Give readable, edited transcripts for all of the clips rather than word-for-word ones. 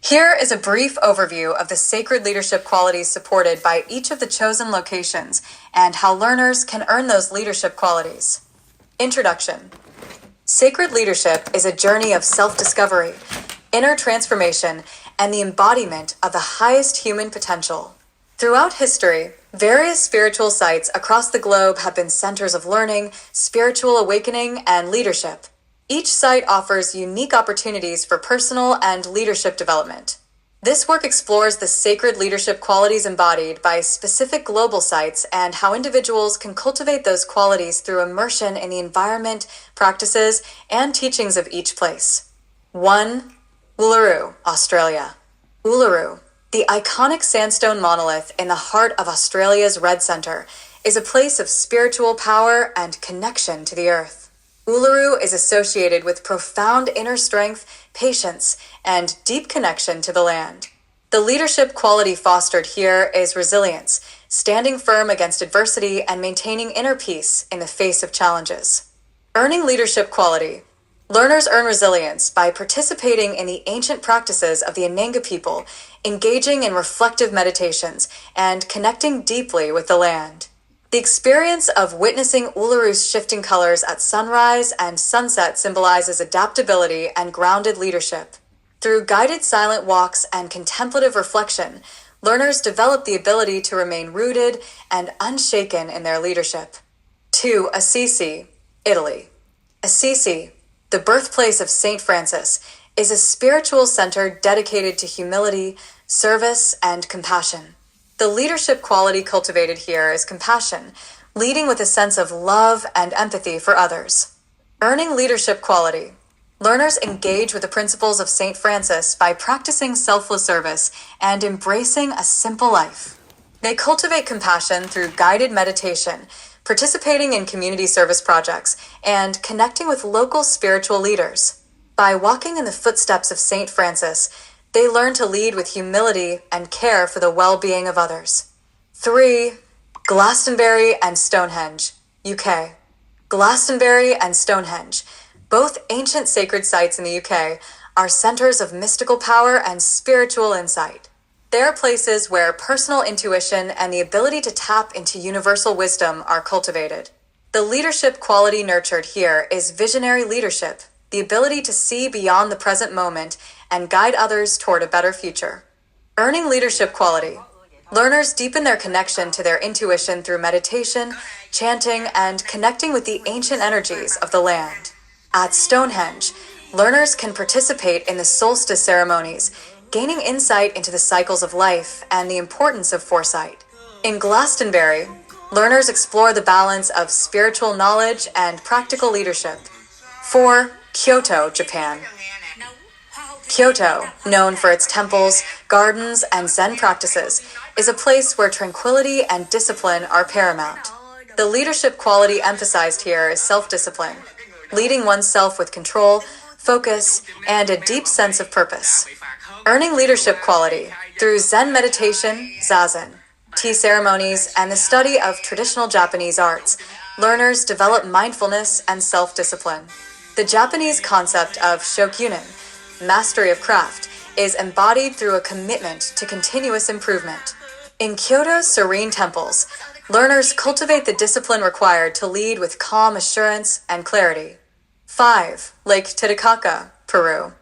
Here is a brief overview of the sacred leadership qualities supported by each of the chosen locations and how learners can earn those leadership qualities. Introduction. Sacred leadership is a journey of self-discovery, inner transformation, and the embodiment of the highest human potential. Throughout history, various spiritual sites across the globe have been centers of learning, spiritual awakening, and leadership. Each site offers unique opportunities for personal and leadership development. This work explores the sacred leadership qualities embodied by specific global sites and how individuals can cultivate those qualities through immersion in the environment, practices, and teachings of each place. 1. Uluru, Australia. Uluru, the iconic sandstone monolith in the heart of Australia's Red Centre, is a place of spiritual power and connection to the earth. Uluru is associated with profound inner strength, patience, and deep connection to the land. The leadership quality fostered here is resilience, standing firm against adversity and maintaining inner peace in the face of challenges. Earning leadership quality. Learners earn resilience by participating in the ancient practices of the Ananga people, engaging in reflective meditations, and connecting deeply with the land. The experience of witnessing Uluru's shifting colors at sunrise and sunset symbolizes adaptability and grounded leadership. Through guided silent walks and contemplative reflection, learners develop the ability to remain rooted and unshaken in their leadership. 2. Assisi, Italy. Assisi, the birthplace of Saint Francis, is a spiritual center dedicated to humility, service, and compassion. The leadership quality cultivated here is compassion, leading with a sense of love and empathy for others. Earning leadership quality. Learners engage with the principles of Saint Francis by practicing selfless service and embracing a simple life. They cultivate compassion through guided meditation, participating in community service projects, and connecting with local spiritual leaders. By walking in the footsteps of Saint Francis, they learn to lead with humility and care for the well-being of others. 3. Glastonbury and Stonehenge, UK. Glastonbury and Stonehenge, both ancient sacred sites in the UK, are centers of mystical power and spiritual insight. They are places where personal intuition and the ability to tap into universal wisdom are cultivated. The leadership quality nurtured here is visionary leadership, the ability to see beyond the present moment and guide others toward a better future. Earning leadership quality. Learners deepen their connection to their intuition through meditation, chanting, and connecting with the ancient energies of the land. At Stonehenge, learners can participate in the solstice ceremonies, gaining insight into the cycles of life and the importance of foresight. In Glastonbury, learners explore the balance of spiritual knowledge and practical leadership. 4. Kyoto, Japan. Kyoto, known for its temples, gardens, and Zen practices, is a place where tranquility and discipline are paramount. The leadership quality emphasized here is self-discipline, leading oneself with control, focus, and a deep sense of purpose. Earning leadership quality through Zen meditation, zazen, tea ceremonies, and the study of traditional Japanese arts, learners develop mindfulness and self-discipline. The Japanese concept of shokunin, mastery of craft, is embodied through a commitment to continuous improvement. In Kyoto's serene temples, learners cultivate the discipline required to lead with calm assurance and clarity. 5. Lake Titicaca, Peru.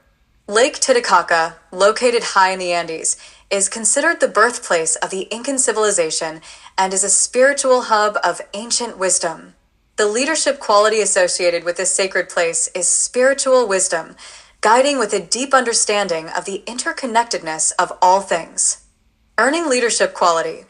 Lake Titicaca, located high in the Andes, is considered the birthplace of the Incan civilization and is a spiritual hub of ancient wisdom. The leadership quality associated with this sacred place is spiritual wisdom, guiding with a deep understanding of the interconnectedness of all things. Earning leadership quality.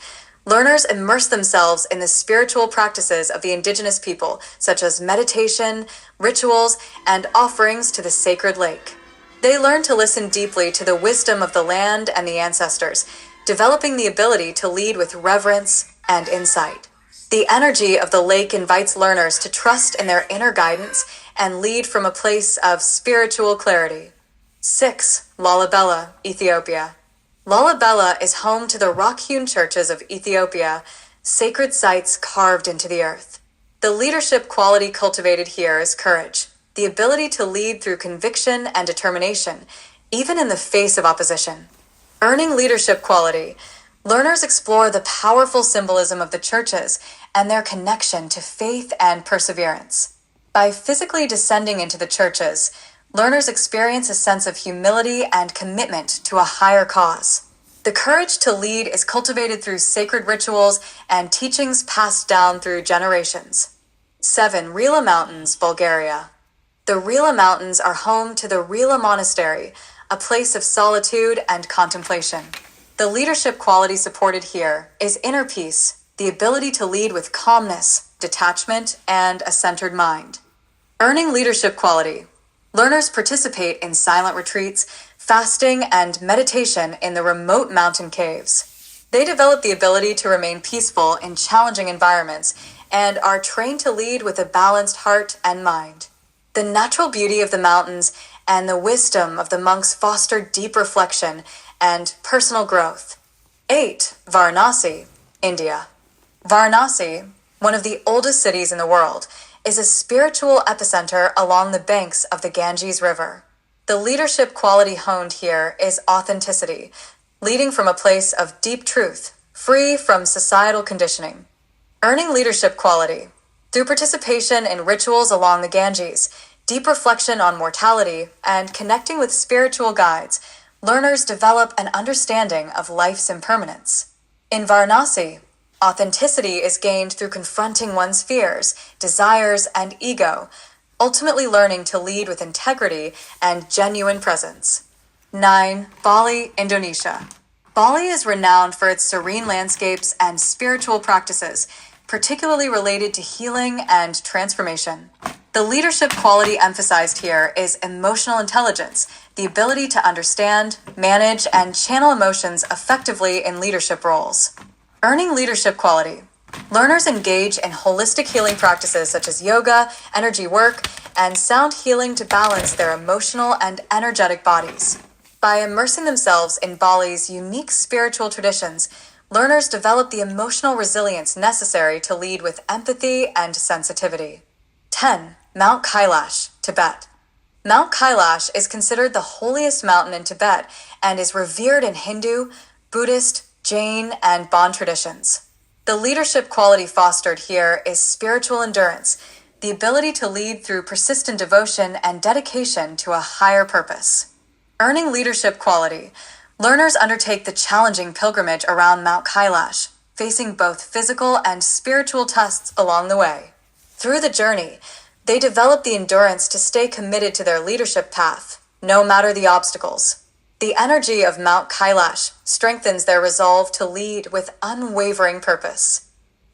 Learners immerse themselves in the spiritual practices of the indigenous people, such as meditation, rituals, and offerings to the sacred lake. They learn to listen deeply to the wisdom of the land and the ancestors, developing the ability to lead with reverence and insight. The energy of the lake invites learners to trust in their inner guidance and lead from a place of spiritual clarity. 6. Lalibela, Ethiopia. Lalibela is home to the rock-hewn churches of Ethiopia, sacred sites carved into the earth. The leadership quality cultivated here is courage, the ability to lead through conviction and determination, even in the face of opposition. Earning leadership quality. Learners explore the powerful symbolism of the churches and their connection to faith and perseverance. By physically descending into the churches, learners experience a sense of humility and commitment to a higher cause. The courage to lead is cultivated through sacred rituals and teachings passed down through generations. 7. Rila Mountains, Bulgaria. The Rila Mountains are home to the Rila Monastery, a place of solitude and contemplation. The leadership quality supported here is inner peace, the ability to lead with calmness, detachment, and a centered mind. Earning leadership quality. Learners participate in silent retreats, fasting, and meditation in the remote mountain caves. They develop the ability to remain peaceful in challenging environments and are trained to lead with a balanced heart and mind. The natural beauty of the mountains and the wisdom of the monks foster deep reflection and personal growth. 8. Varanasi, India. Varanasi, one of the oldest cities in the world, is a spiritual epicenter along the banks of the Ganges River. The leadership quality honed here is authenticity, leading from a place of deep truth, free from societal conditioning. Earning leadership quality. Through participation in rituals along the Ganges, deep reflection on mortality, and connecting with spiritual guides, learners develop an understanding of life's impermanence. In Varanasi, authenticity is gained through confronting one's fears, desires, and ego, ultimately learning to lead with integrity and genuine presence. 9. Bali, Indonesia. Bali is renowned for its serene landscapes and spiritual practices, particularly related to healing and transformation. The leadership quality emphasized here is emotional intelligence, the ability to understand, manage, and channel emotions effectively in leadership roles. Earning leadership quality. Learners engage in holistic healing practices such as yoga, energy work, and sound healing to balance their emotional and energetic bodies. By immersing themselves in Bali's unique spiritual traditions, learners develop the emotional resilience necessary to lead with empathy and sensitivity. 10. Mount Kailash, Tibet. Mount Kailash is considered the holiest mountain in Tibet and is revered in Hindu, Buddhist, Jain, and Bon traditions. The leadership quality fostered here is spiritual endurance, the ability to lead through persistent devotion and dedication to a higher purpose. Earning leadership quality. Learners undertake the challenging pilgrimage around Mount Kailash, facing both physical and spiritual tests along the way. Through the journey, they develop the endurance to stay committed to their leadership path, no matter the obstacles. The energy of Mount Kailash strengthens their resolve to lead with unwavering purpose.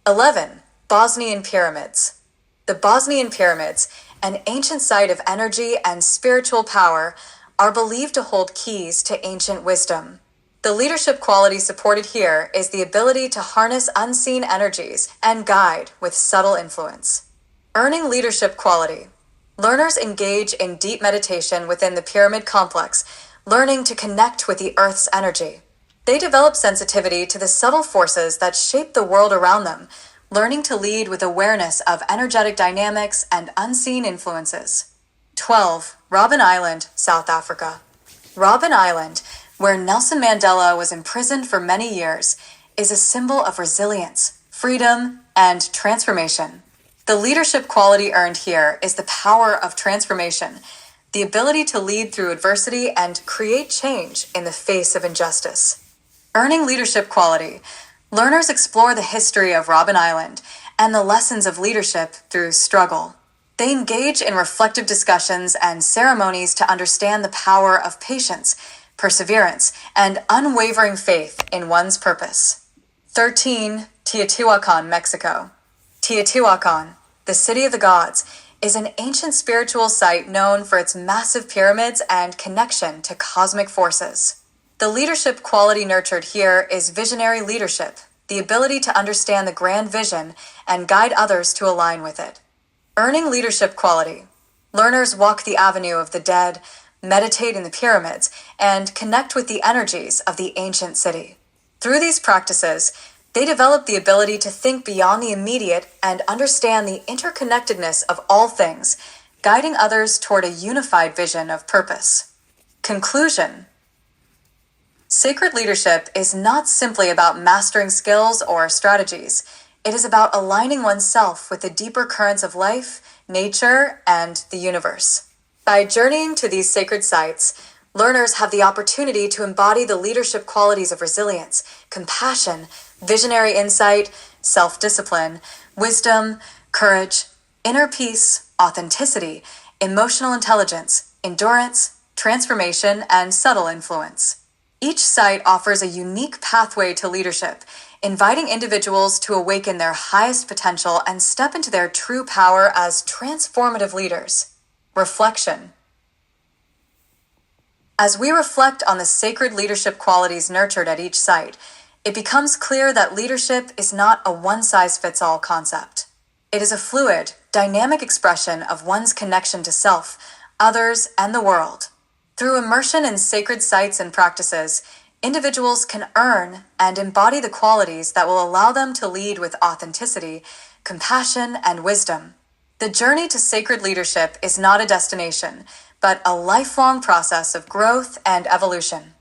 11. Bosnian Pyramids. The Bosnian Pyramids, an ancient site of energy and spiritual power, are believed to hold keys to ancient wisdom. The leadership quality supported here is the ability to harness unseen energies and guide with subtle influence. Earning leadership quality. Learners engage in deep meditation within the pyramid complex, learning to connect with the Earth's energy. They develop sensitivity to the subtle forces that shape the world around them, learning to lead with awareness of energetic dynamics and unseen influences. 12. Robben Island, South Africa. Robben Island, where Nelson Mandela was imprisoned for many years, is a symbol of resilience, freedom, and transformation. The leadership quality earned here is the power of transformation, the ability to lead through adversity and create change in the face of injustice. Earning leadership quality. Learners explore the history of Robben Island and the lessons of leadership through struggle. They engage in reflective discussions and ceremonies to understand the power of patience, perseverance, and unwavering faith in one's purpose. 13. Teotihuacan, Mexico. Teotihuacan, the city of the gods, is an ancient spiritual site known for its massive pyramids and connection to cosmic forces. The leadership quality nurtured here is visionary leadership, the ability to understand the grand vision and guide others to align with it. Earning leadership quality. Learners walk the avenue of the dead, meditate in the pyramids, and connect with the energies of the ancient city. Through these practices, they develop the ability to think beyond the immediate and understand the interconnectedness of all things, guiding others toward a unified vision of purpose. Conclusion. Sacred leadership is not simply about mastering skills or strategies. It is about aligning oneself with the deeper currents of life, nature, and the universe. By journeying to these sacred sites, learners have the opportunity to embody the leadership qualities of resilience, compassion, visionary insight, self-discipline, wisdom, courage, inner peace, authenticity, emotional intelligence, endurance, transformation, and subtle influence. Each site offers a unique pathway to leadership, inviting individuals to awaken their highest potential and step into their true power as transformative leaders. Reflection. As we reflect on the sacred leadership qualities nurtured at each site, it becomes clear that leadership is not a one-size-fits-all concept. It is a fluid, dynamic expression of one's connection to self, others, and the world. Through immersion in sacred sites and practices, individuals can earn and embody the qualities that will allow them to lead with authenticity, compassion, and wisdom. The journey to sacred leadership is not a destination, but a lifelong process of growth and evolution.